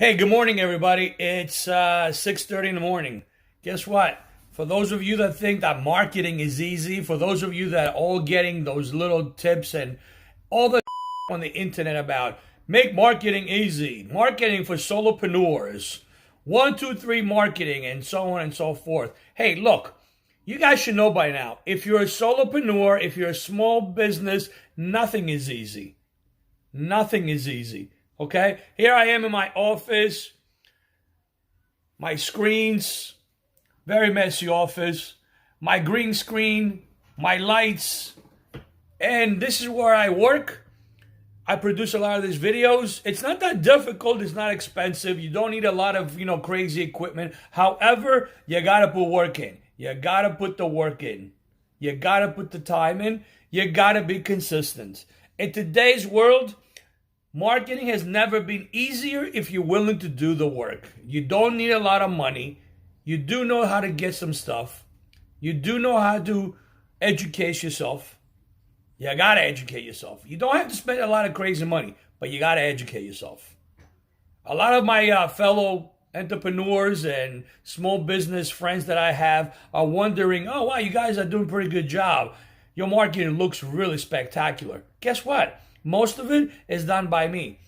Hey, good morning, everybody. It's 6:30 in the morning. Guess what? For those of you that think that marketing is easy, for those of you that are all getting those little tips and all the on the internet about make marketing easy, marketing for solopreneurs, 1, 2, 3 marketing, and so on and so forth. Hey, look, you guys should know by now. If you're a solopreneur, if you're a small business, nothing is easy. Nothing is easy. Okay? Here I am in my office, my screens, very messy office, my green screen, my lights, and this is where I work. I produce a lot of these videos. It's not that difficult, it's not expensive. You don't need a lot of, crazy equipment. However, you got to put work in. You got to put the work in. You got to put the time in. You got to be consistent. In today's world, marketing has never been easier if you're willing to do the work. You don't need a lot of money. You do know how to get some stuff. You do know how to educate yourself. You got to educate yourself. You don't have to spend a lot of crazy money, but you got to educate yourself. A lot of my fellow entrepreneurs and small business friends that I have are wondering, oh, wow, you guys are doing a pretty good job. Your marketing looks really spectacular. Guess what? Most of it is done by me.